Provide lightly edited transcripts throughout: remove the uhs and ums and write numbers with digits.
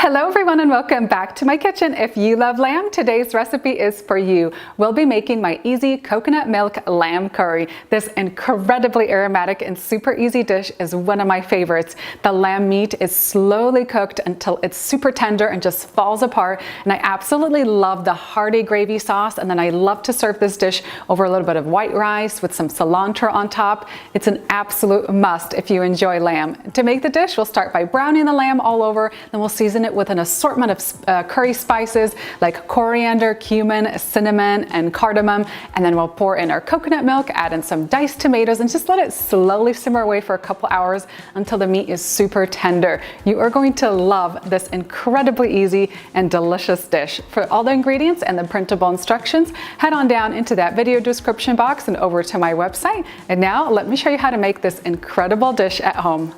Hello everyone and welcome back to my kitchen. If you love lamb, today's recipe is for you. We'll be making my easy coconut milk lamb curry. This incredibly aromatic and super easy dish is one of my favorites. The lamb meat is slowly cooked until it's super tender and just falls apart. And I absolutely love the hearty gravy sauce. And then I love to serve this dish over a little bit of white rice with some cilantro on top. It's an absolute must if you enjoy lamb. To make the dish, we'll start by browning the lamb all over, then we'll season it with an assortment of curry spices like coriander, cumin, cinnamon, and cardamom. And then we'll pour in our coconut milk, add in some diced tomatoes, and just let it slowly simmer away for a couple hours until the meat is super tender. You are going to love this incredibly easy and delicious dish. For all the ingredients and the printable instructions, head on down into that video description box and over to my website. And now let me show you how to make this incredible dish at home.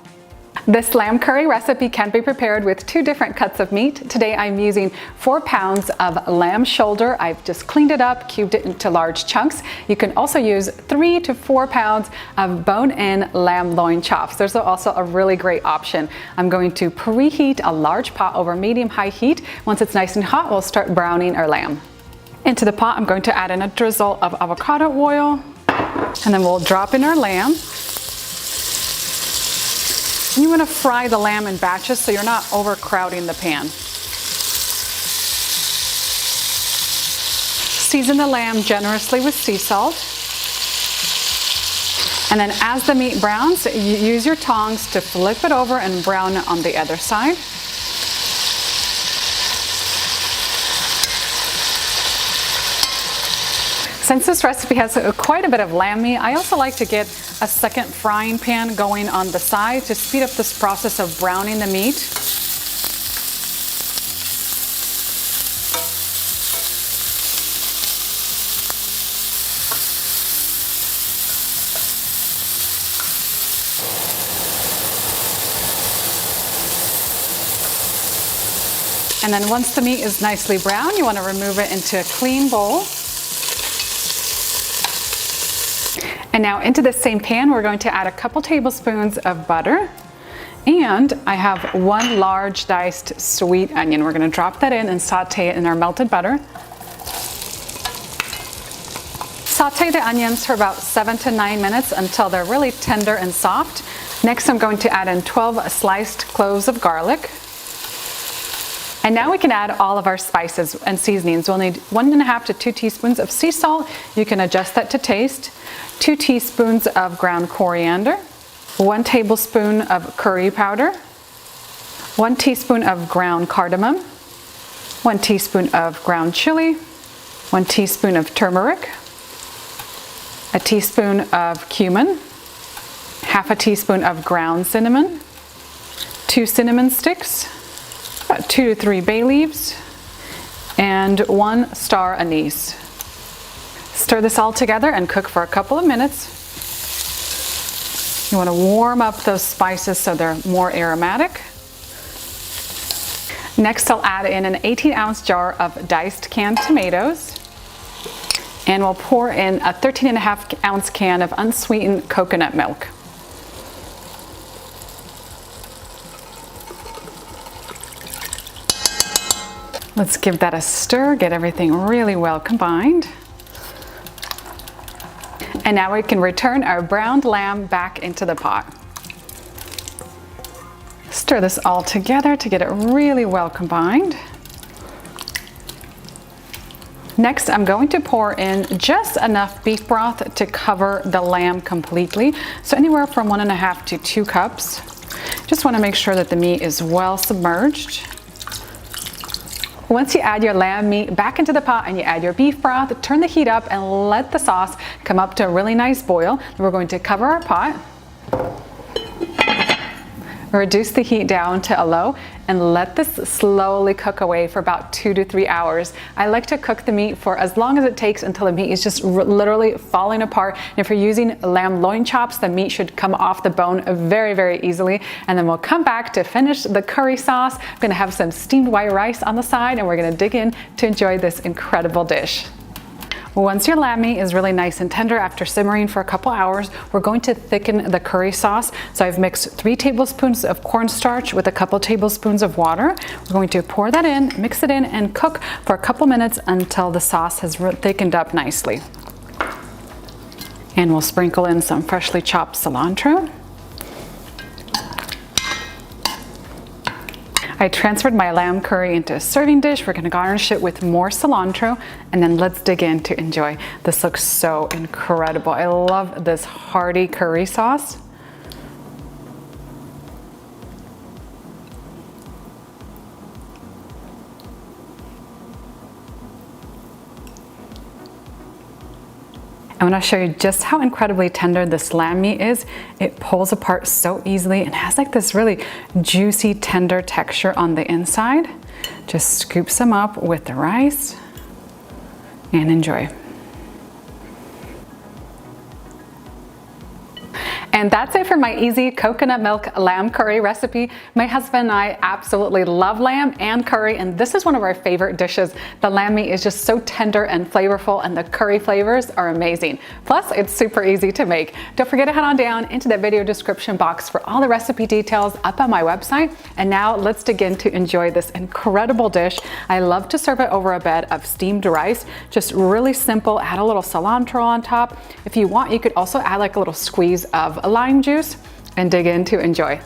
This lamb curry recipe can be prepared with 2 different cuts of meat. Today I'm using 4 pounds of lamb shoulder. I've just cleaned it up, cubed it into large chunks. You can also use 3 to 4 pounds of bone-in lamb loin chops. There's also a really great option. I'm going to preheat a large pot over medium-high heat. Once it's nice and hot, we'll start browning our lamb. Into the pot, I'm going to add in a drizzle of avocado oil, and then we'll drop in our lamb. You want to fry the lamb in batches so you're not overcrowding the pan. Season the lamb generously with sea salt. And then as the meat browns, you use your tongs to flip it over and brown it on the other side. Since this recipe has quite a bit of lamb meat, I also like to get a second frying pan going on the side to speed up this process of browning the meat. And then once the meat is nicely brown, you want to remove it into a clean bowl. And now into the same pan, we're going to add a couple tablespoons of butter. And I have 1 large diced sweet onion. We're going to drop that in and saute it in our melted butter. Saute the onions for about 7 to 9 minutes until they're really tender and soft. Next, I'm going to add in 12 sliced cloves of garlic. And now we can add all of our spices and seasonings. We'll need 1.5 to 2 teaspoons of sea salt. You can adjust that to taste. 2 teaspoons of ground coriander. 1 tablespoon of curry powder. 1 teaspoon of ground cardamom. 1 teaspoon of ground chili. 1 teaspoon of turmeric. A teaspoon of cumin. Half a teaspoon of ground cinnamon. 2 cinnamon sticks. About 2 to 3 bay leaves, and 1 star anise. Stir this all together and cook for a couple of minutes. You want to warm up those spices so they're more aromatic. Next, I'll add in an 18-ounce jar of diced canned tomatoes, and we'll pour in a 13.5-ounce can of unsweetened coconut milk. Let's give that a stir, get everything really well combined. And now we can return our browned lamb back into the pot. Stir this all together to get it really well combined. Next, I'm going to pour in just enough beef broth to cover the lamb completely. So anywhere from 1.5 to 2 cups. Just want to make sure that the meat is well submerged. Once you add your lamb meat back into the pot and you add your beef broth, turn the heat up and let the sauce come up to a really nice boil. Then we're going to cover our pot, reduce the heat down to a low, and let this slowly cook away for about 2 to 3 hours. I like to cook the meat for as long as it takes until the meat is just literally falling apart. And if you're using lamb loin chops, the meat should come off the bone very, very easily. And then we'll come back to finish the curry sauce. I'm gonna have some steamed white rice on the side, and we're gonna dig in to enjoy this incredible dish. Once your lamb meat is really nice and tender after simmering for a couple hours, we're going to thicken the curry sauce. So I've mixed 3 tablespoons of cornstarch with a couple tablespoons of water. We're going to pour that in, mix it in, and cook for a couple minutes until the sauce has thickened up nicely. And we'll sprinkle in some freshly chopped cilantro. I transferred my lamb curry into a serving dish. We're going to garnish it with more cilantro, and then let's dig in to enjoy. This looks so incredible. I love this hearty curry sauce. I want to show you just how incredibly tender this lamb meat is. It pulls apart so easily and has like this really juicy, tender texture on the inside. Just scoop some up with the rice and enjoy. And that's it for my easy coconut milk lamb curry recipe. My husband and I absolutely love lamb and curry, and this is one of our favorite dishes. The lamb meat is just so tender and flavorful, and the curry flavors are amazing. Plus, it's super easy to make. Don't forget to head on down into the video description box for all the recipe details up on my website. And now let's dig in to enjoy this incredible dish. I love to serve it over a bed of steamed rice. Just really simple. Add a little cilantro on top. If you want, you could also add like a little squeeze of lime juice and dig in to enjoy.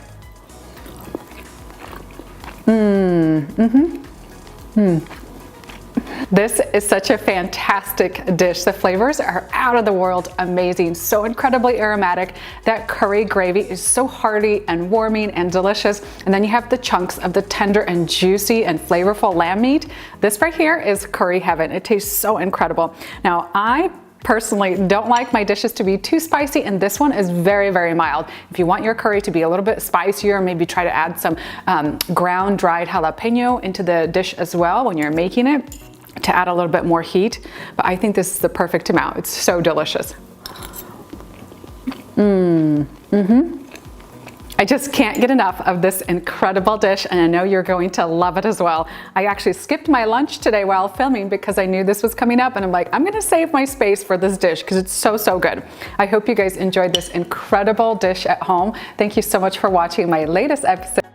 This is such a fantastic dish. The flavors are out of the world amazing, so incredibly aromatic. That curry gravy is so hearty and warming and delicious. And then you have the chunks of the tender and juicy and flavorful lamb meat. This right here is curry heaven. It tastes so incredible. Now, I personally don't like my dishes to be too spicy, and this one is very, very mild. If you want your curry to be a little bit spicier, maybe try to add some ground dried jalapeno into the dish as well when you're making it to add a little bit more heat. But I think this is the perfect amount. It's so delicious. I just can't get enough of this incredible dish, and I know you're going to love it as well. I actually skipped my lunch today while filming because I knew this was coming up, and I'm like, I'm gonna save my space for this dish because it's so, so good. I hope you guys enjoyed this incredible dish at home. Thank you so much for watching my latest episode.